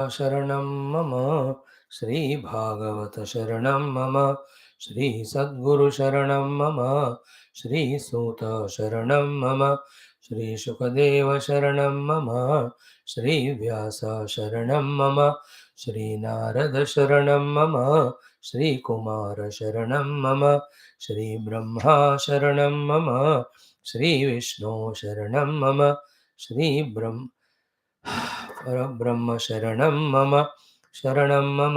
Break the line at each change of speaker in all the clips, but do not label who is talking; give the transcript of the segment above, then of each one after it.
शरणं मम श्री भागवत शरणं मम श्री सद्गुरु शरणं मम श्री सूत शरणं मम श्री शुकदेव शरणं मम श्री व्यास शरणं मम श्री नारद शरणं मम श्री कुमार शरणं मम श्री ब्रह्मा शरणं मम श्री विष्णु शरणं मम श्री परब्रह्म शरणं मम शरणं मम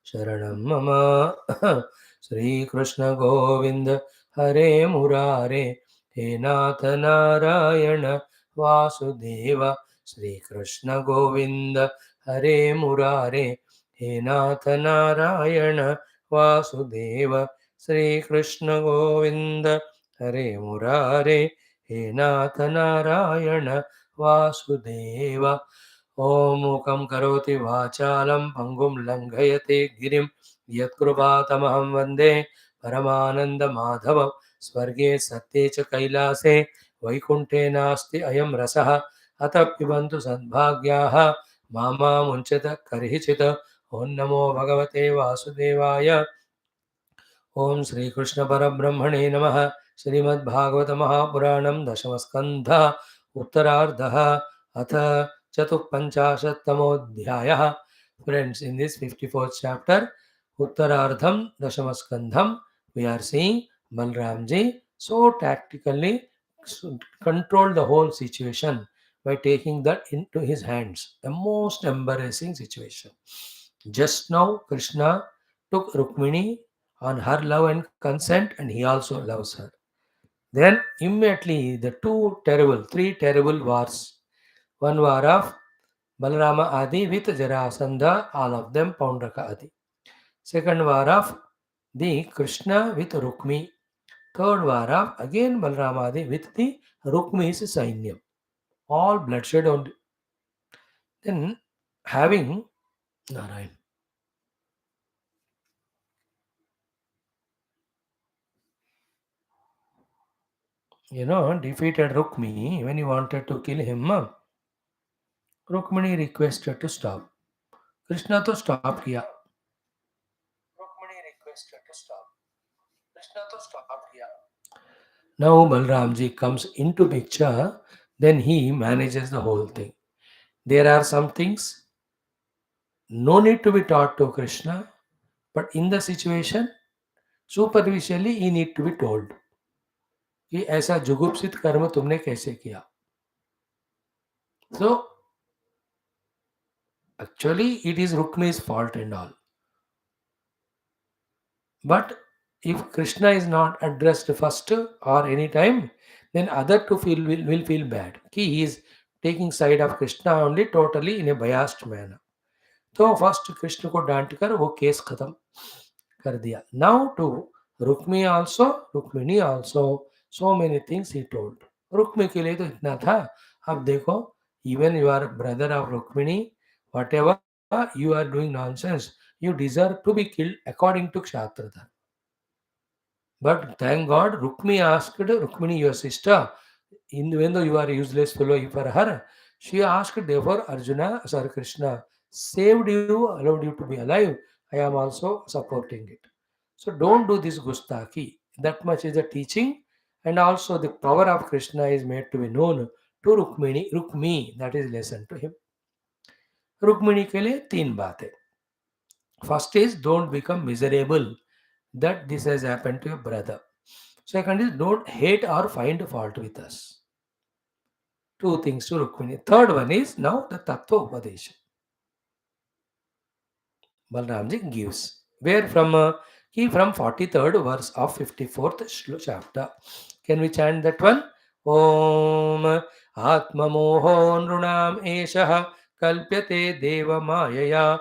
शरणं मम श्रीकृष्ण गोविंद हरे मुरारे हे नाथ नारायण वासुदेव श्रीकृष्ण गोविंद हरे मुरारे हे नाथ नारायण वासुदेव श्रीकृष्ण गोविंद हरे मुरारे हे नाथ नारायण वासुदेव। ॐ मूकं करोति वाचालं पङ्गुं लङ्घयते गिरिं यत्कृपातमहं वन्दे परमानन्दमाधवं स्वर्गे सत्ये च कैलासे वैकुण्ठे नास्ति अयं रसः अतः पिबन्तु सद्भाग्याः मामा मुञ्चत कर्हिचित् ॐ नमो भगवते वासुदेवाय। ओम श्री कृष्ण परब्रह्मणे नमः। श्रीमद्भागवत महापुराणं दशमस्कन्धः उत्तरार्धः अथ चतुःपञ्चाशत्तमोऽध्यायः। Friends, in this 54th chapter, उत्तरार्धं दशमस्कन्धं, we are seeing Balramji so tactically control the whole situation by taking that into his hands. A most embarrassing situation. Just now, Krishna took Rukmini on her love and consent, and he also loves her. Then immediately the three terrible wars. One war of Balarama Adi with Jarasandha, all of them Paundraka Adi. Second war of the Krishna with Rukmi. Third war of again Balarama Adi with the Rukmi's Sainyam. All bloodshed only. Then having Narayan. Defeated Rukmi when he wanted to kill him. Rukmini requested to stop. Krishna to stop kiya. Rukmini requested to stop. Krishna to stop kiya. Now Balramji comes into picture, then he manages the whole thing. There are some things no need to be taught to Krishna, but in the situation, superficially he need to be told कि ऐसा जुगुप्सित कर्म तुमने कैसे किया. So actually it is Rukmini's fault and all. But if Krishna is not addressed first or any time, then other two will feel bad. He is taking side of Krishna only totally in a biased manner. तो first Krishna को डांट कर वो case खत्म कर दिया. Now to Rukmini also so many things he told. Rukmi के लिए तो इतना था. अब देखो, even you are brother of Rukmini, whatever you are doing nonsense, you deserve to be killed according to Kshatra Dharma. But thank God, Rukmi asked Rukmini, your sister, even though you are a useless fellow for her, she asked, therefore Arjuna, sorry, Krishna saved you, allowed you to be alive. I am also supporting it. So don't do this gustaki. That much is the teaching, and also the power of Krishna is made to be known to Rukmi. That is lesson to him. Rukmini के लिए तीन बातें. First is don't become miserable that this has happened to your brother. Second is don't hate or find fault with us. Two things to Rukmini. Third one is now the Tattva Upadesha. Balramji gives. Where from? From 43rd verse of 54th chapter. Can we chant that one? Om Atma Moho Nrunam Eshaha Kalpyate Deva Mayaya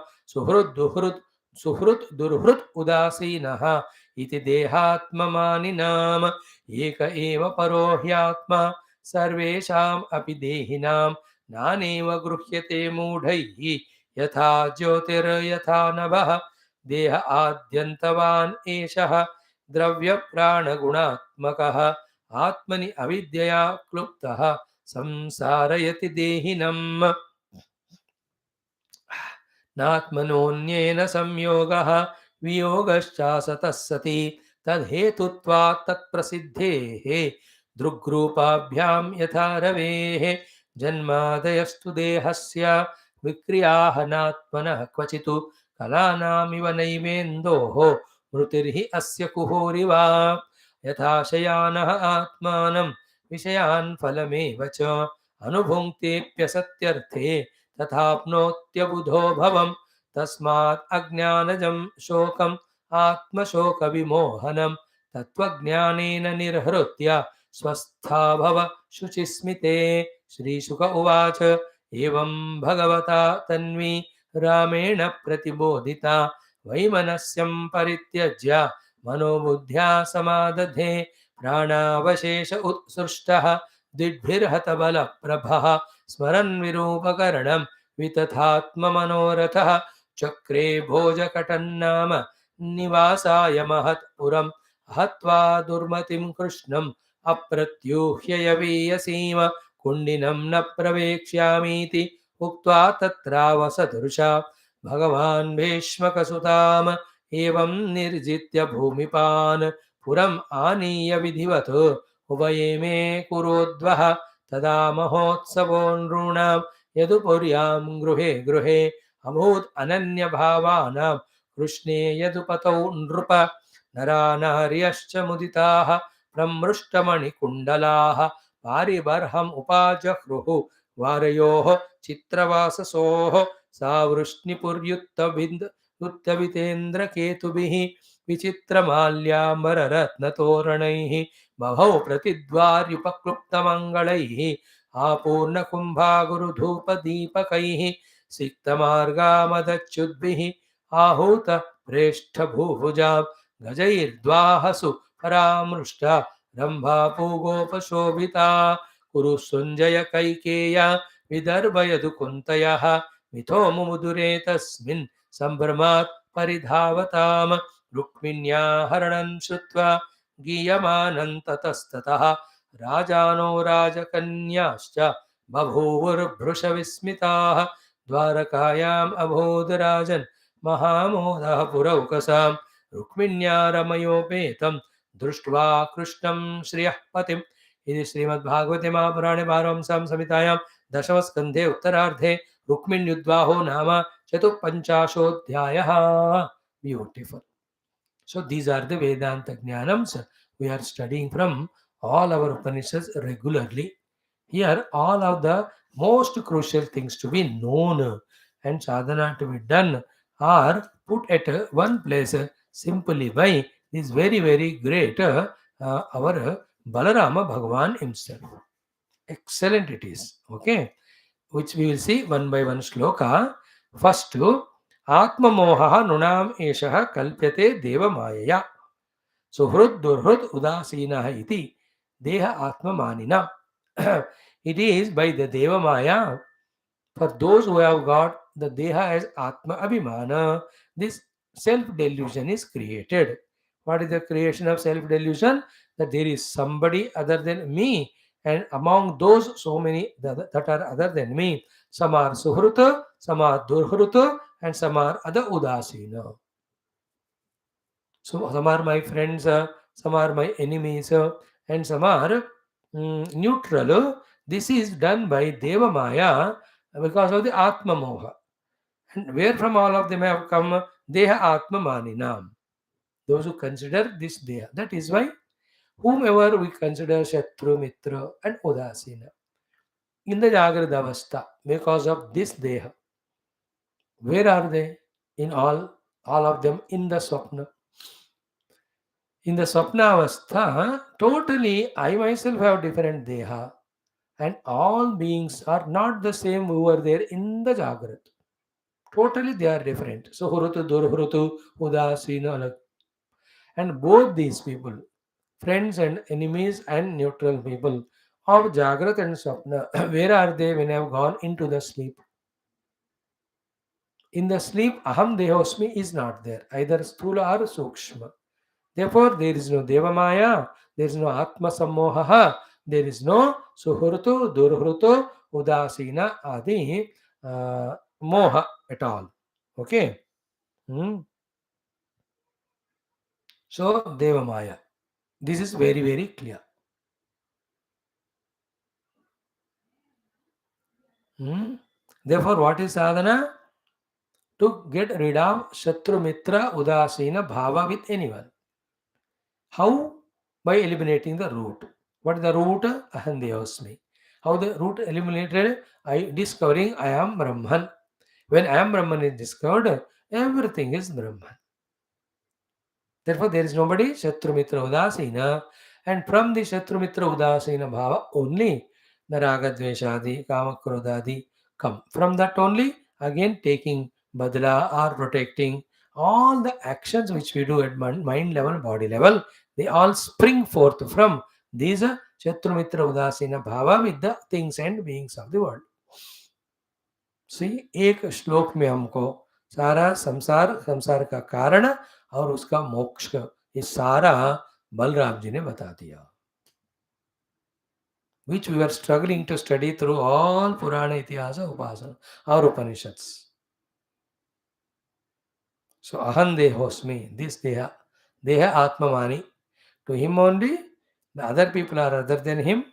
सुहृत् दुर्हृत् उदासीनः इति देहात्ममानिनाम एक एव परो ह्यात्मा सर्वेषाम् अपि देहिनां नानेव गृह्यते मूढैः यथा ज्योतिर्यथा नभः देह आद्यन्तवान् एषः द्रव्यप्राणगुणात्मकः आत्मनि अविद्यया क्लुप्तः संसारयति देहिनम्. नात्मनोऽन्येन संयोगः वियोगश्चासतः सति तद्धेतुत्वात् तत्प्रसिद्धेः दृग्रूपाभ्यां यथा रवेः जन्मादयस्तु देहस्य विक्रियाः नात्मनः क्वचित् कलानामिव नैवेन्दोः मृतिर्हि अस्य कुहूरिव यथा शयानः आत्मानं विषयान् फलमेव च अनुभुङ्क्तेऽप्यसत्यर्थे तथाप्नोत्यबुधो भवम् तस्मात् अज्ञानजं शोकम् आत्मशोकविमोहनं तत्त्वज्ञानेन निर्हृत्य स्वस्था भव शुचिस्मिते श्रीशुक उवाच एवं भगवता तन्वी रामेण प्रतिबोधिता वैमनस्यं परित्यज्य मनोबुद्ध्या समादधे प्राणावशेष उत्सृष्टः दिग्भिर्हतबलप्रभः स्मरन् विरूपकरणं वितथात्ममनोरथः चक्रे भोजकटन्नाम निवासाय महत्पुरम् हत्वा दुर्मतिं कृष्णम् अप्रत्यूह्य यवीयसीम कुण्डिनं न प्रवेक्ष्यामीति उक्त्वा तत्रावसदृशा भगवान् भीष्मकसुताम् एवं निर्जित्य भूमिपान् पुरम् आनीय विधिवत् उभये कुरोद्वः तदा महोत्सवो नॄणां यदुपुर्यां गृहे गृहे अभूत् अनन्यभावानां कृष्णे यदुपतौ नृप नरा नार्यश्च मुदिताः प्रमृष्टमणिकुण्डलाः पारिबर्हम् उपाजह्रुः वारयोः चित्रवाससोः सावृष्णिपुर्युत्तवितेन्द्रकेतुभिः विचित्रमाल्याम्बररत्नतोरणैः बभौ प्रतिद्वार्युपक्लुप्तमङ्गलैः आपूर्णकुम्भागुरुधूपदीपकैः सिक्तमार्गामदच्युद्भिः आहूत प्रेष्ठभूभुजां गजैर्द्वाहसु परामृष्टा रम्भापूगोपशोभिता कुरु सुञ्जय कैकेया विदर्भयदु कुन्तयः मिथो मुमुदुरे तस्मिन् सम्भ्रमात् परिधावताम् रुक्मिण्या हरणं श्रुत्वा गीयमानं ततस्ततः राजानो राजकन्याश्च बभूवुर्भृशविस्मिताः द्वारकायाम् अभूद् राजन् महामोदः पुरौकसां रुक्मिण्या रमयोपेतं दृष्ट्वा कृष्णं श्रियः पतिम् इति श्रीमद्भागवते महापुराणे पारमहंस्यां संहितायां दशमस्कन्धे उत्तरार्धे रुक्मिण्युद्वाहो नाम चतुःपञ्चाशोऽध्यायः. Beautiful. So these are the Vedanta Jnanams we are studying from all our Upanishads regularly. Here, all of the most crucial things to be known and sadhana to be done are put at one place simply by this very, very great our Balarama Bhagavan himself. Excellent it is. Okay. Which we will see one by one shloka. First, Atma Moha Nunam Eshaha Kalpyate Deva Mayaya. Suhrud Durhrud Udasina iti Deha Atma Manina. It is by the Deva Maya. For those who have got the Deha as Atma Abhimana, this self-delusion is created. What is the creation of self-delusion? That there is somebody other than me, and among those so many that are other than me, some are Suhruta, some are Durhruta, and some are other Udasina. So some are my friends, some are my enemies, and some are neutral. This is done by Deva Maya because of the Atma Moha. And where from all of them have come? Deha Atma Maninam. Those who consider this Deha. That is why whomever we consider Shatru, Mitra, and Udasina in the Jagrada Avastha, because of this Deha, where are they? In all of them in the Swapna. In the Swapna Avastha, totally I myself have different Deha, and all beings are not the same who were there in the Jagrat. Totally they are different. So Hurutu, Durhurutu, Udasina, and both these people, friends and enemies and neutral people of Jagrat and Swapna, where are they when I have gone into the sleep? In the sleep, Aham Dehosmi is not there, either Sthula or Sukshma. Therefore, there is no Devamaya, there is no Atma Sammoha, there is no Suhurtu, Durhrutu, Udasina, Adi, Moha at all. Okay. Hmm. So Deva Maya. This is very, very clear. Hmm. Therefore, what is sadhana? To get rid of Shatru Mitra Udasina Bhava with anyone. How? By eliminating the root. What is the root? Ahandeyosmi. How the root eliminated? I discovering I am Brahman. When I am Brahman is discovered, everything is Brahman. Therefore, there is nobody Shatru Mitra Udasina. And from the Shatru Mitra Udasina Bhava only the Raga Dveshadi, Kama Krodadi come. From that only, again taking Badla or protecting all the actions which we do at mind level, body level, they all spring forth from these Shatru Mitra Udasina Bhava with the things and beings of the world. सी एक श्लोक में हमको सारा संसार संसार का कारण और उसका मोक्ष ये सारा बलराम जी ने बता दिया which we were struggling to study through all Purana Itihasa Upasana or Upanishads. So Aham Dehosmi, this Deha Atmamani, to him only, the other people are other than him.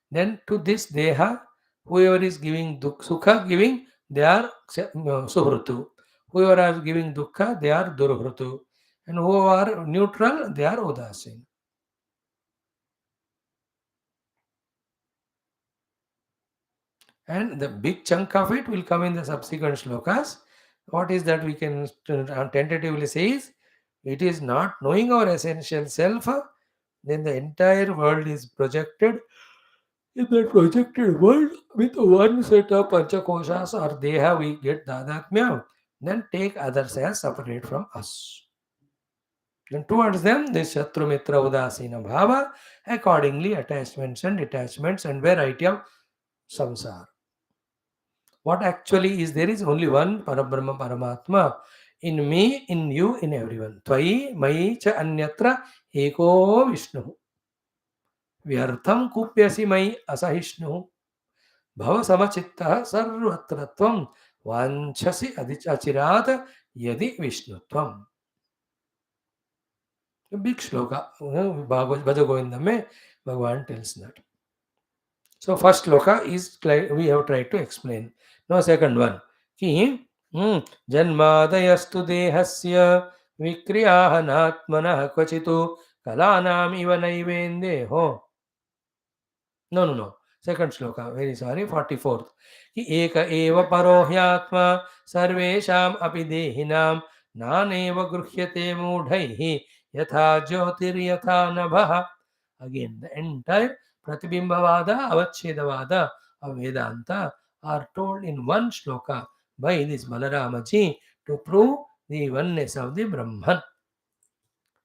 Then to this Deha, whoever is giving Sukha giving, they are Suhrutu. Whoever are giving Dukkha, they are Durhrutu. And who are neutral, they are Udasin. And the big chunk of it will come in the subsequent shlokas. What is that we can tentatively say is, it is not knowing our essential self, then the entire world is projected. In that projected world, with one set of panchakoshas or deha, we get dadatmya, then take others as separate from us. And towards them, this Shatru Mitra Udasina Bhava, accordingly attachments and detachments and variety of samsara. What actually is there is only one Parabrahma Paramatma in me, in you, in everyone. Tvai, Mai, Cha Anyatra, Eko Vishnu. Vyartham Kupyasi Mai Asahishnu. Bhava Samachitta Sarvatratvam Vanchasi Achirat Yadi Vishnutvam. A big shloka. Bhagavad Govindam mein Bhagavan tells that. So first shloka is we have tried to explain. Now second one. Ki जन्मादयस्तु देहस्य विक्रियाः नात्मनः क्वचितो कलानाम् इव नैवेन्देहो no no no second श्लोक very sorry 44th कि एक एव परो ह्यात्मा सर्वेषाम् अपि देहिनां नानेव गृह्यते मूढैः यथा ज्योतिर्यथा नभः again the entire Pratibhimbavada Avachedavada of Vedanta are told in one shloka by this Balaramaji to prove the oneness of the Brahman.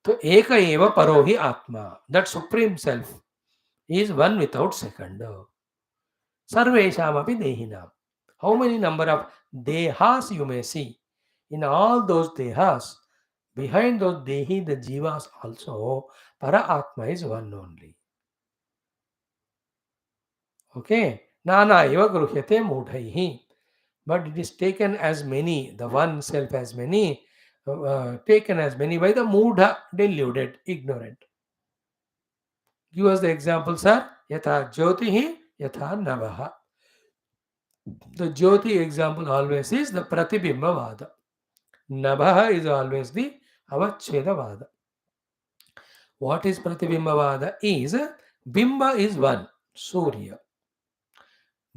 So Eka Eva Parohi Atma, that Supreme Self, is one without second. Sarvesham api dehinam. How many number of dehas you may see? In all those dehas, behind those dehi, the jivas also, para atma is one only. Okay? Nana eva gruhyate mudhaihi. But it is taken as many, the one self as many, taken as many by the mudha, deluded, ignorant. Give us the example, sir. Yatha jyotihi, yatha navaha. The Jyoti example always is the Pratibhimbavada. Nabha is always the Avachedavada. What is Pratibhimbavada? Is Bimba is one, Surya.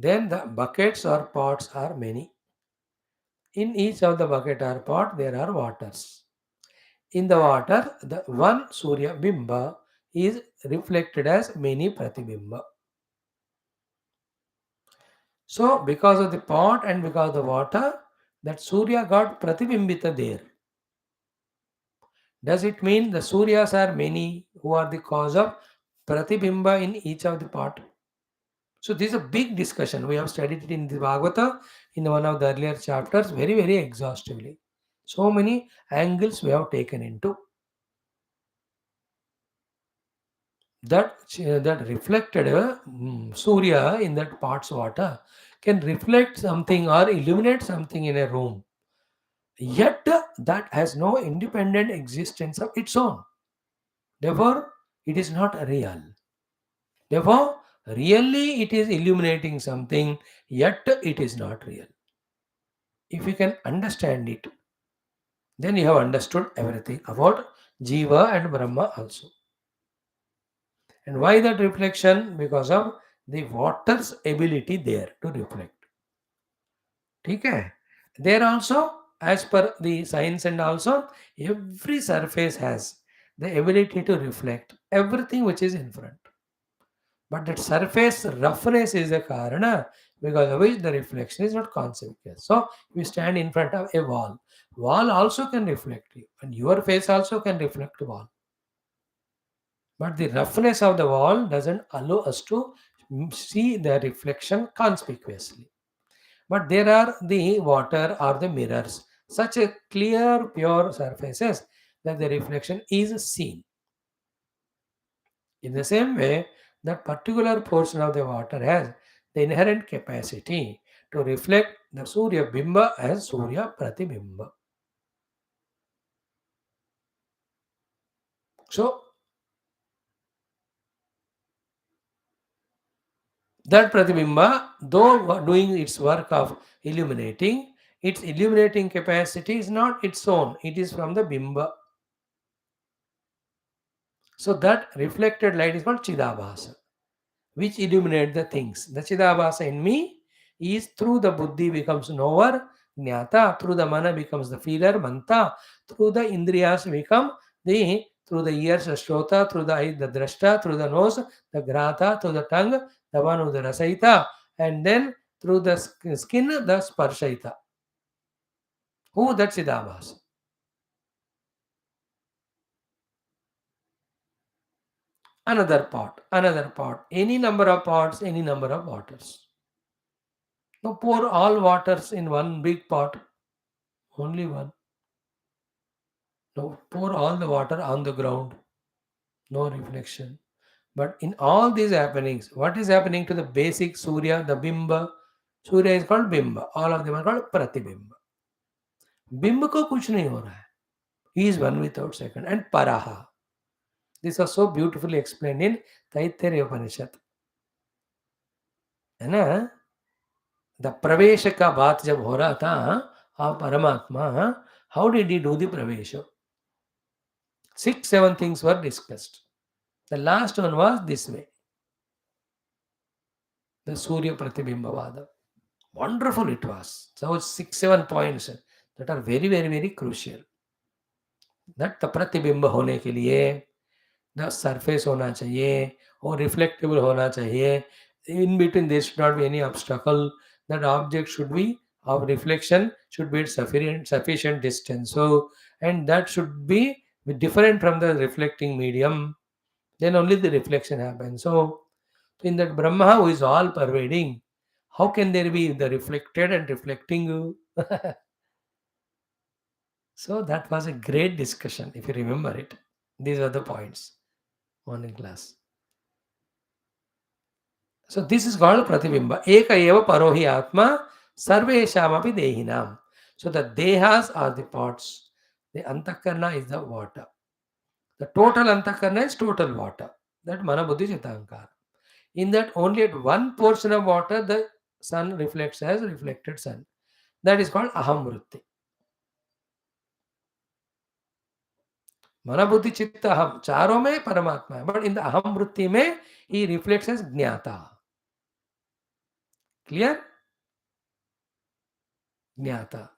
Then the buckets or pots are many. In each of the bucket or pot, there are waters. In the water, the one Surya Bimba is reflected as many Pratibimba. So, because of the pot and because of the water, that Surya got Pratibimbita there. Does it mean the Suryas are many who are the cause of Pratibimba in each of the part? So this is a big discussion. We have studied it in the Bhagavata in one of the earlier chapters very, very exhaustively. So many angles we have taken into that reflected Surya in that pot's water can reflect something or illuminate something in a room. Yet that has no independent existence of its own. Therefore, it is not real. Therefore, really it is illuminating something, yet it is not real. If you can understand it, then you have understood everything about Jiva and Brahma also. And why that reflection? Because of the water's ability there to reflect. Okay. There also, as per the science and also, every surface has the ability to reflect everything which is in front. But that surface roughness is the karana because of which the reflection is not conspicuous. So you stand in front of a wall. Wall also can reflect you, and your face also can reflect the wall. But the roughness of the wall doesn't allow us to see the reflection conspicuously. But there are the water or the mirrors, such a clear, pure surfaces that the reflection is seen. In the same way, that particular portion of the water has the inherent capacity to reflect the Surya Bimba as Surya Pratibimba. So, that Pratibimba, though doing its work of illuminating, its illuminating capacity is not its own, it is from the Bimba. So, that reflected light is called Chidabhasa, which illuminate the things. The Chidabhasa in me is through the Buddhi becomes knower, Jnata, through the Mana becomes the feeler, Manta, through the Indriyas become the, through the ears, the Shrota, through the eye, the Drashta, through the nose, the Grata, through the tongue, the one who the Rasaita, and then through the skin, the Sparshaita. Who that Chidabhasa? Another pot, any number of pots, any number of waters. Now pour all waters in one big pot, only one. Now pour all the water on the ground, no reflection. But in all these happenings, what is happening to the basic Surya, the Bimba? Surya is called Bimba. All of them are called Pratibimba. बिंब को कुछ नहीं हो रहा है. He is one without second. And Paraha. This was so beautifully explained in Taittiriya Upanishad. है ना? The प्रवेश का बात जब हो रहा था, आप परमात्मा, how did he do the प्रवेश? 6, 7 things were discussed. The last one was this way, the Surya Pratibhimbavada. Wonderful it was. So 6, 7 points that are very, very, very crucial. That the Pratibhimba होने के लिए the surface होना चाहिए और reflectable होना चाहिए. In between there should not be any obstacle. That object should be of reflection should be at sufficient distance. So and that should be different from the reflecting medium. Then only the reflection happens. So in that Brahma who is all pervading, how can there be the reflected and reflecting? So that was a great discussion, if you remember it. These are the points. Morning class. So this is called Pratibimba. Eka eva parohi atma sarveshamapi dehinam. So the dehas are the pots. The antakarna is the water. The total antakarna is total water. That mana buddhi chitankara. In that only at one portion of water the sun reflects as reflected sun. That is called aham vritti. Mana buddhi chitta aham. चारों में परमात्मा है. But in the aham vritti में he reflects as ज्ञाता. Clear? ज्ञाता.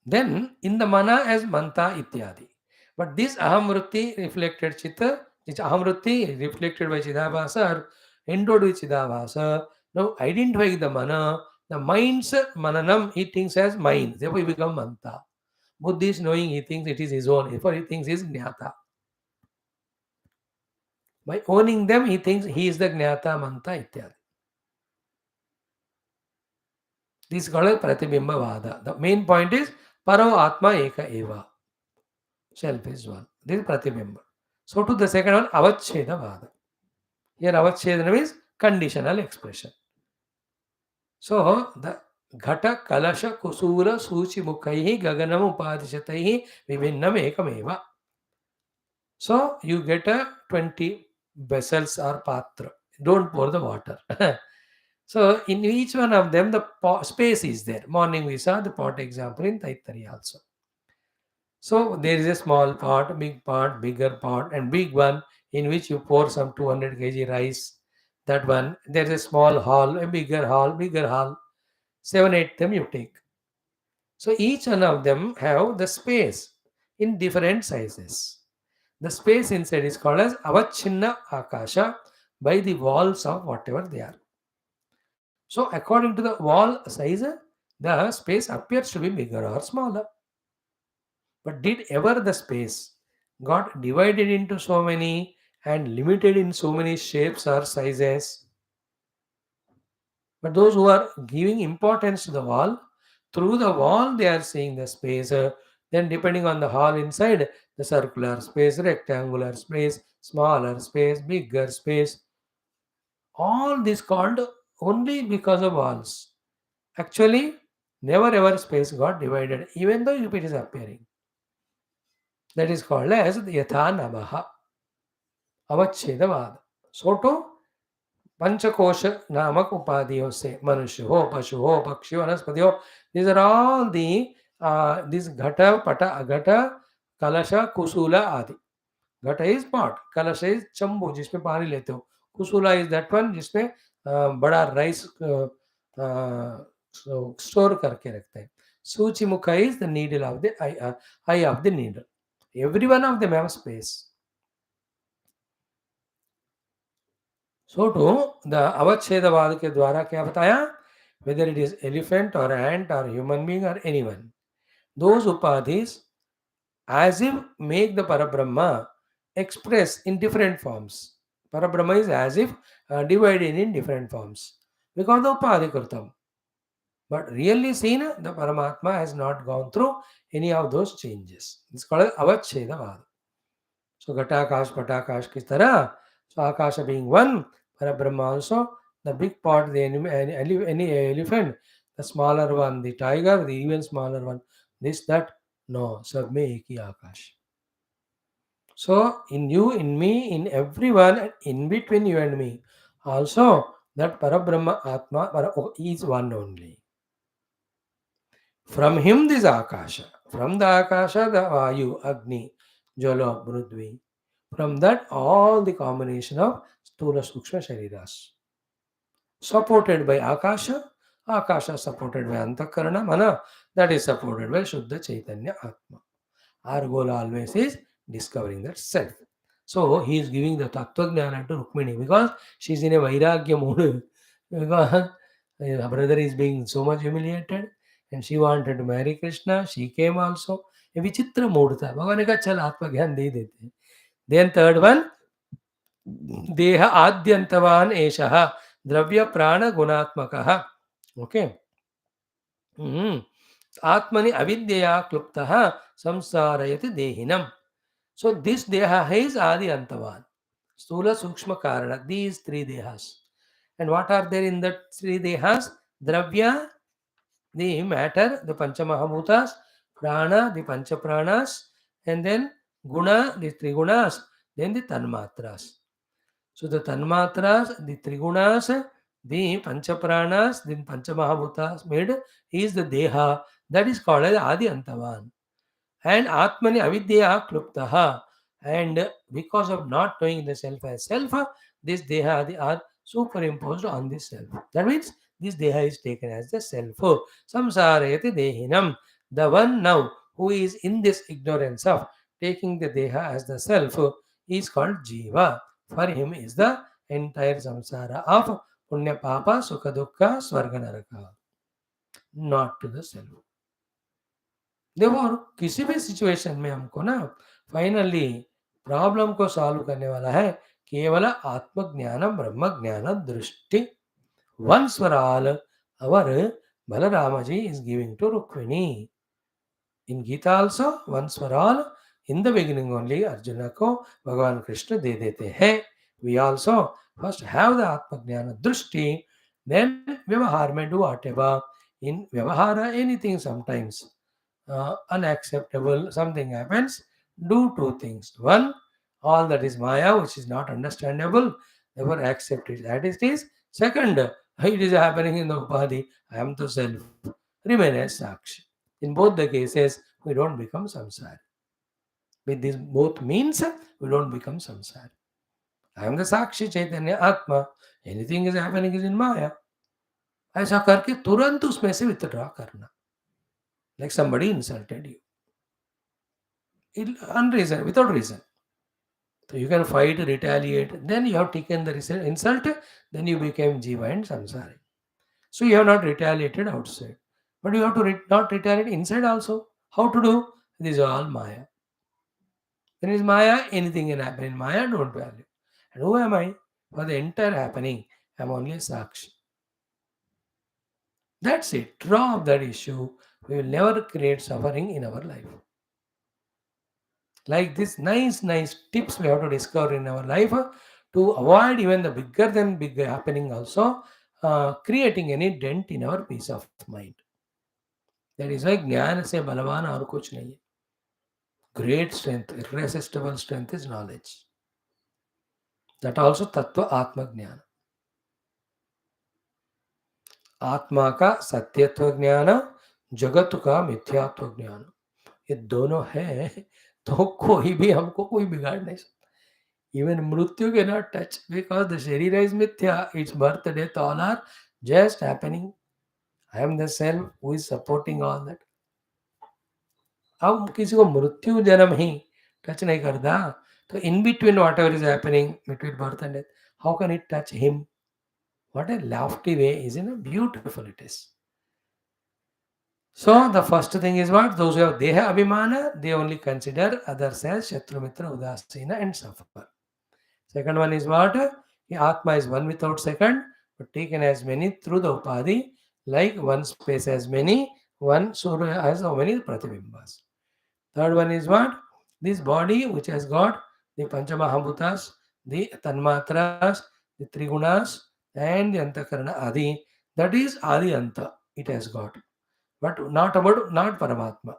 Then in the mana as manta ityadi. But this aham vritti reflected chitta, which aham vritti reflected by chidabhasa or endowed with chidabhasa, now identifying the mana, the mind's mananam he thinks as mind, therefore he becomes manta. Buddhi is knowing, he thinks it is his own, therefore he thinks he is jnata. By owning them, he thinks he is the jnata, manta ityadi. This is called pratibimba vada. The main point is paro atma eka eva. Self is one. This is pratibimba. So to the second one, avacheda vada. Here avachedana means conditional expression. So the घट कलश कुसूल सूचि मुखैः Gangnam उपादिशतैः विभिन्नम एकमेव. So you get a 20 vessels or patra. Don't pour the water. So in each one of them, the space is there. Morning we saw the pot example in Taittari also. So there is a small pot, bigger pot, and big one in which you pour some 200 kg rice. That one, there is a small hall, a bigger hall. 7, 8 them you take. So each one of them have the space in different sizes. The space inside is called as avachinna akasha by the walls of whatever they are. So according to the wall size, the space appears to be bigger or smaller. But did ever the space got divided into so many and limited in so many shapes or sizes? But those who are giving importance to the wall, through the wall they are seeing the space. Then depending on the hall inside, the circular space, rectangular space, smaller space, bigger space, all this called only because of walls. Actually, never ever space got divided, even though if it is appearing. That is called as the Yatha Namaha, Avachedavad. So to पंचकोश नामक उपाधियों से मनुष्य हो, पशु हो, पक्षी वनस्पति हो, these are all the this घट पट अघट कलश कुसूला आदि. घट is pot, कलश is चंबू जिसमें पानी लेते हो, कुसूला is that one जिसमें बड़ा राइस स्टोर करके रखते हैं. सूची मुखा is the needle of the eye of the needle. Every one of them have space. So to the avachedavad के द्वारा क्या बताया, whether it is elephant or ant or human being or anyone, those upadhis as if make the Parabrahma express in different forms. Parabrahma is as if divided in different forms because the upadhi kritam. But really seen, the Paramatma has not gone through any of those changes. It's called avachedavad. So Gatakash, Patakash kis tarah. So Akasha being one, Parabrahma also, the big part, the any elephant, the smaller one, the tiger, the even smaller one, this, that, no, sab mein ek hi Akash. So in you, in me, in everyone, and in between you and me, also that Parabrahma Atma is one only. From him this Akasha, from the Akasha, the Vayu, Agni, Jala, Brudvi. From that, all the combination of Sthula Sukshma Shariras. Supported by Akasha, Akasha supported by Antakarana, Mana, that is supported by Shuddha Chaitanya Atma. Our goal always is discovering that self. So he is giving the Tattva Jnana to Rukmini because she is in a Vairagya mood. Because her brother is being so much humiliated and she wanted to marry Krishna. She came also. A विचित्र mood था. भगवान ने कहा चल आत्मज्ञान दे देते हैं. Then third one, देह आद्यंतवान एषः द्रव्य प्राण गुणात्मकः. Okay. आत्मनि अविद्यया क्लुप्तः संसारयति देहिनम. So this deha is adi antavan. Stula sukshma karana. These three dehas. And what are there in the three dehas? Dravya, the matter, the panchamahabhutas, prana, the panchapranas, and then guna, the trigunas, then the tanmatras. So the tanmatras, the trigunas, the panchapranas, the panchamahabhutas made is the deha. That is called as adi antavan. And atmani avidya kluptaha. And because of not knowing the self as self, this deha are superimposed on this self. That means this deha is taken as the self. Samsarayati dehinam. The one now who is in this ignorance of taking the deha as the self is called jiva. For him is the entire samsara of punya papa, sukha dukkha, swarga naraka. Not to the self. देखो किसी भी situation में हमको ना finally problem को solve करने वाला है केवल आत्मज्ञान ब्रह्म ज्ञान दृष्टि once for all. Our Balarama ji is giving to Rukmini in Gita also. Once for all, in the beginning only Arjuna को भगवान कृष्ण दे देते हैं. We also first have the आत्मज्ञान दृष्टि, then व्यवहार में do whatever. In Vyavahara, anything sometimes unacceptable, something happens, do two things. One, all that is Maya, which is not understandable, never accept it that it is. Second, it is happening in the Upadhi, I am the self. Remain as Sakshi. In both the cases, we don't become samsari. With these both means, we don't become samsari. I am the Sakshi Chaitanya Atma. Anything is happening is in Maya. ऐसा करके तुरंत उसमें से withdraw करना. Like somebody insulted you. Unreason, without reason. So you can fight, retaliate. Then you have taken the insult. Then you became Jiva and Samsari. So you have not retaliated outside. But you have to not retaliate inside also. How to do? This is all Maya. When is Maya, anything can happen in Maya, don't value. And who am I? For the entire happening, I am only a Sakshi. That's it. Drop that issue. We will never create suffering in our life. Like this nice tips we have to discover in our life to avoid even the bigger than big happening also, creating any dent in our peace of mind. That is why ज्ञान से बलवान और कुछ नहीं है. Great strength, irresistible strength is knowledge. That also तत्व आत्मज्ञान. आत्मा का सत्यत्व ज्ञान, जगत का मिथ्यात्व ज्ञान, ये दोनों है तो कोई भी हमको कोई बिगाड़ नहीं सकता. Even Mrityu cannot touch because the Sharira is Mithya. Its birth, death, all are just happening. I am the self who is supporting all that. अब किसी को मृत्यु जन्म ही टच नहीं करता तो in between what ever is happening between birth and death, how can it touch him? What a lofty way, isn't it? Beautiful it is. So the first thing is what? Those who have Deha Abhimana, they only consider others as Shatru Mitra Udasina and suffer. Second one is what? The Atma is one without second, but taken as many through the Upadhi, like one space has many, one Surya has how many Pratibimbas. Third one is what? This body which has got the Panchamahabhutas, the Tanmatras, the Trigunas, and the Antakarana Adi, that is Adi Anta, it has got. But not about, not Paramatma.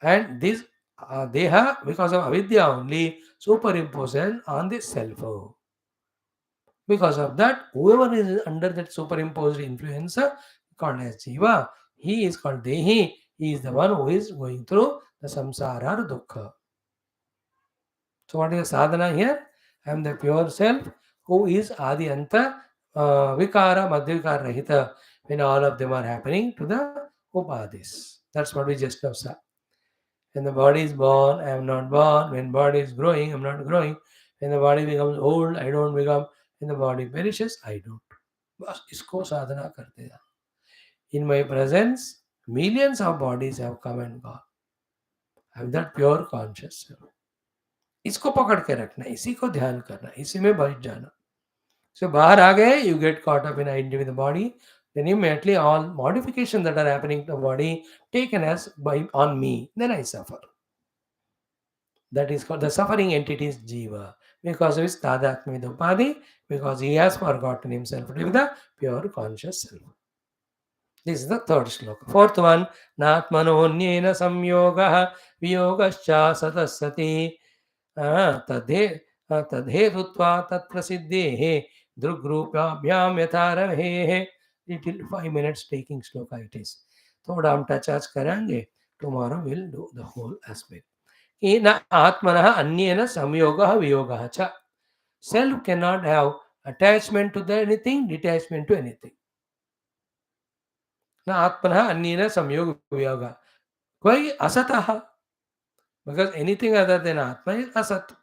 And this Deha, because of Avidya only, superimposed on the self. Because of that, whoever is under that superimposed influence called as Jiva, he is called Dehi. He is the one who is going through the samsara or dukkha. So what is the sadhana here? I am the pure self who is Adi Anta, Vikara, Madhvikara Rahita, when all of them are happening to the Upadis. That's what we just now saw. When the body is born, I am not born. When body is growing, I am not growing. When the body becomes old, I don't become. When the body perishes, I don't. बस इसको साधना करते जाओ. In my presence, millions of bodies have come and gone. I have that pure conscious self. इसको पकड़ के रखना, इसी को ध्यान करना, इसी में बैठ जाना. So बाहर आ गए, you get caught up in identity with the body, then immediately all modifications that are happening to the body taken as by on me, then I suffer. That is called the suffering entity is Jiva. Because of his tadatma with Upadhi, because he has forgotten himself to be the pure conscious self. This is the third sloka. Fourth one, Natmanonyena samyoga viyogascha satasati tadhe tadhetutva tat prasiddehe drugrupabhyam yatharahe. Little 5 minutes taking sloka it is. थोड़ा हम touch आज करेंगे. Tomorrow we'll do the whole aspect. In Atmanah Anyena Samyoga Viyoga Cha. Self cannot have attachment to anything, detachment to anything. Na Atmanah Anyena Samyoga Viyoga. Why Asataha? Because anything other than Atma is Asat.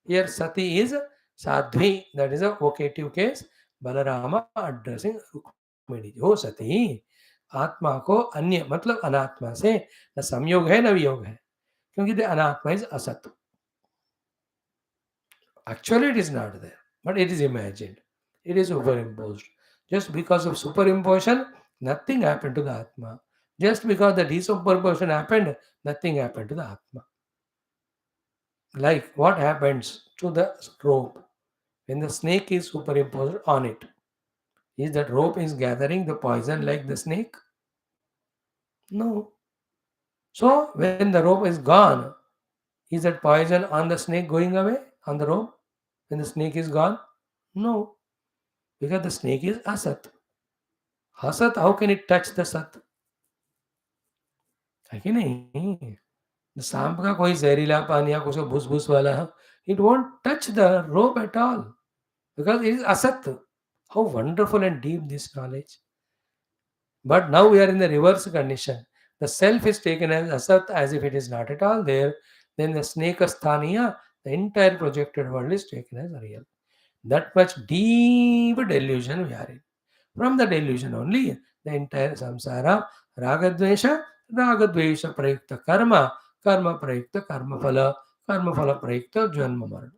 Here Sati is Sadhvi, that is a vocative case. Balarama addressing Rukmini. Oh Sati, आत्मा को अन्य मतलब अनात्मा से न संयोग है न वियोग है, क्योंकि द अनात्मा इज असत. Actually, it is not there, but it is imagined. It is superimposed. Just because of superimposition, nothing happened to the Atma. Just because the desuperimposition happened, nothing happened to the Atma. Like what happens to the rope when the snake is superimposed on it? Is that rope is gathering the poison like the snake? No. So when the rope is gone, is that poison on the snake going away on the rope when the snake is gone? No, because the snake is asat. Asat, how can it touch the sat? है कि नहीं? सांप का कोई जहरीला पानी या कुछ भूस भूस वाला, it won't touch the rope at all because it is asat. How wonderful and deep this knowledge. But now we are in the reverse condition. The self is taken as asat as if it is not at all there. Then the snake asthaniya, the entire projected world is taken as real. That much deep delusion we are in. From the delusion only, the entire samsara, ragadvesha, ragadvesha prayukta karma, karma prayukta karma phala prayukta janma marana.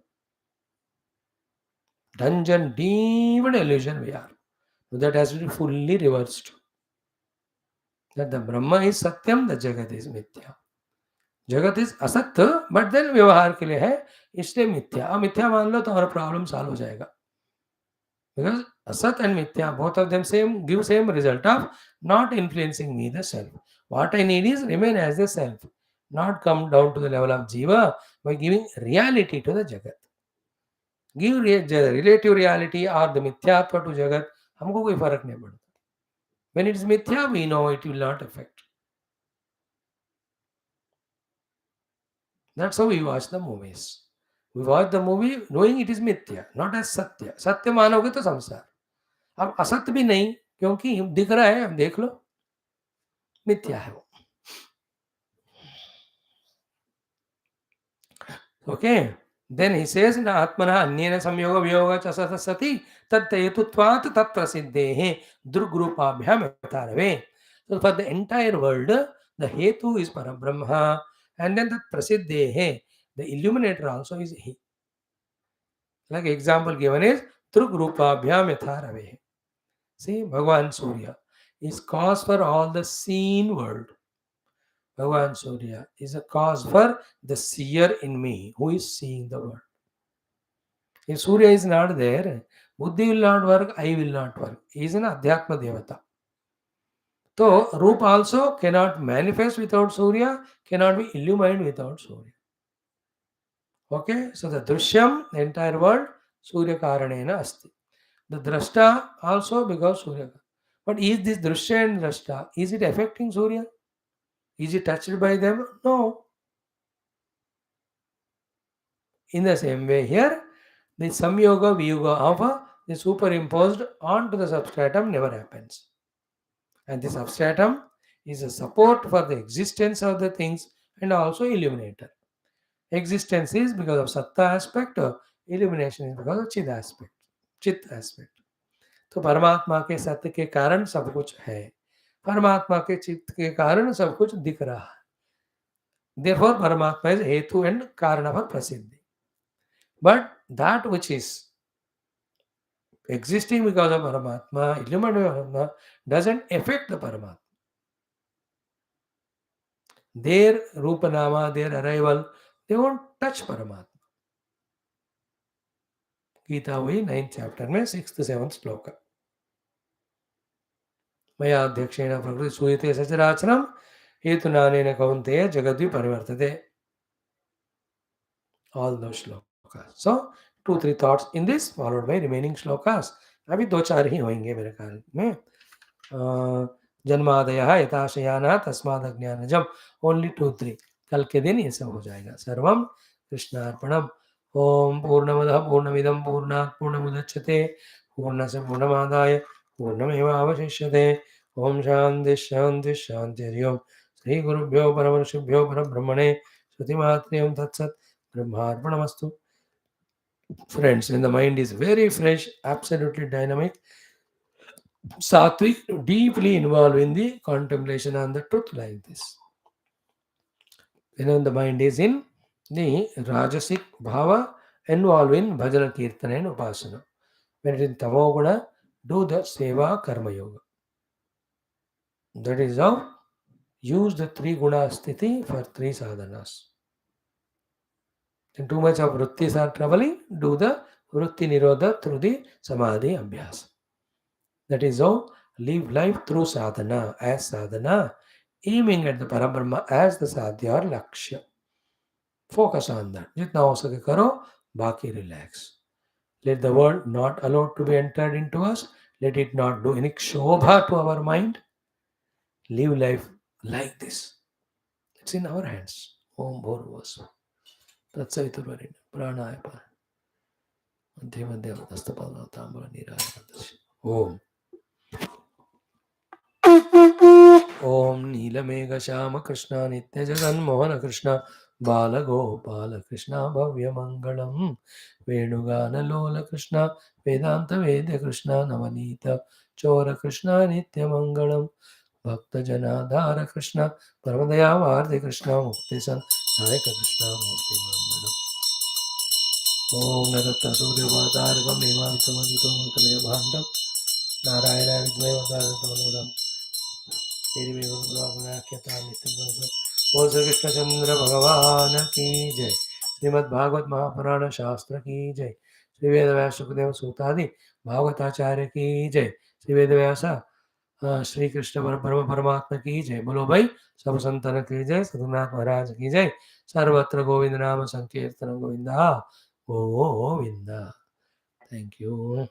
Dungeon, deep delusion we are. So that has to be fully reversed. That the Brahma is Satyam, the Jagat is Mithya. जगत is असत्य but then व्यवहार के लिए है इसलिए मिथ्या. अब मिथ्या मान लो तो हमारा प्रॉब्लम सॉल्व हो जाएगा. Because asat and mithya, both of them same give same result of not influencing me the self. What I need is remain as the self, not come down to the level of jiva by giving reality to the jagat. Give relative reality or the mithyatva to jagat, हमको कोई फर्क नहीं पड़ता. When it is mithya, we know it will not affect. That's how we watch the movies. We watch the movie knowing it is mithya, not as satya. सत्य मानोगे तो संसार. अब असत्य भी नहीं, क्योंकि दिख रहा है, देख लो, मिथ्या है वो. Okay. Then he says, na atmana anyena samyoga viyoga cha sati tat hetutvat tat prasiddehe druggrupabhyam yatarave. So for the entire world, the hetu is Parabrahma, and then the prasiddehe, the illuminator also is he. Like example given is druggrupabhyam yatarave. See, Bhagavan Surya is cause for all the seen world. Bhagavan Surya is a cause for the seer in me who is seeing the world. If Surya is not there, Buddhi will not work, I will not work. He is an Adhyatma Devata. So, Rupa also cannot manifest without Surya, cannot be illumined without Surya. Okay, so the Drishyam, the entire world, Surya Karanena Asti. The Drashta also because Surya. But is this Drishya and Drashta, is it affecting Surya? Is it touched by them? No. In the same way here, the samyoga viyuga of the superimposed onto the substratum never happens. And the substratum is a support for the existence of the things and also illuminator. Existence is because of satta aspect, illumination is because of chid aspect, chit aspect. तो परमात्मा के सत्य के कारण सब कुछ है, परमात्मा के चित्त के कारण सब कुछ दिख रहा है. Therefore, Paramatma is hetu and karana for prasiddhi. But that which is existing because of Paramatma, illuminated Paramatma, doesn't affect the Paramatma. Their Rupanama, their arrival, they won't touch Paramatma. Gita हुई 9th chapter में 6th 7th श्लोक. मया अध्यक्षेण प्रकृति सूयते सचराचरम हेतुनानेन कौन्तेय जगद्वि परिवर्तते. All those shlokas. So 2-3 thoughts in this followed by remaining shlokas. अभी 2-4 ही होंगे मेरे ख्याल में. जन्मादयः यथाशयानः तस्मादज्ञानजम्. ओनली 2-3. कल के दिन ये सब हो जाएगा. सर्वम कृष्णार्पणम. ओम पूर्णमदः पूर्णमिदं पूर्णात् पूर्णमुदच्यते पूर्णस्य पूर्णमादाय पूर्णमेवावशिष्यते. ओम शांति शांति शांति. हरि ओम. श्री गुरुभ्यो परमर्षिभ्यो परब्रह्मणे श्रुतिमात्रे ओम तत्सत्. Brahmarpanamastu. Friends, when the mind is very fresh, absolutely dynamic, sattvic, deeply involved in the contemplation on the truth like this. When the mind is in the rajasic bhava, involved in bhajana kirtana and upasana. When it is in tamoguna, do the seva karma yoga. That is how use the 3 guna sthiti for 3 sadhanas. When too much of vrittis are troubling, do the vritti nirodha through the samadhi abhyasa. That is how live life through sadhana, as sadhana, aiming at the Parabrahma as the sadhya or lakshya. Focus on that. जितना हो सके करो, बाकी relax. Let the world not allowed to be entered into us. Let it not do any shobha to our mind. Live life like this. It's in our hands. Om Bhurvasva. Tatsaviturvarenyam. Pranaya para. Ante madhya dastapala tambala niraya dasi. Om. ॐ नीलमेघश्याम कृष्ण नित्यजगन्मोहन कृष्ण बालगोपाल कृष्ण भव्यमङ्गलं वेणुगानलोल कृष्ण वेदान्तवेद्य कृष्ण नवनीत चोर कृष्ण नित्यमङ्गलं भक्तजनाधार कृष्ण परमदयावार्धि कृष्ण मुक्तिसन् नायक कृष्ण मूर्तिमङ्गलम् ॐ नरत्तसूर्यवातारकं मेवामितमन्वितमूर्तमेव भाण्डं नारायणाय विद्महे वक्रतुण्डमूलम् बोल श्री कृष्णचंद्र भगवान की जय। श्रीमद् भागवत महापुराण शास्त्र की जय। श्री वेद व्यास सुखदेव सूतादि भागवताचार्य की जय। श्री वेद व्यास श्री कृष्ण परम परमात्मा की जय। बोलो भाई सब संतन की जय। सदनाथ महाराज की जय। सर्वत्र गोविंद नाम संकीर्तन गोविंदा गोविंदा। Thank you.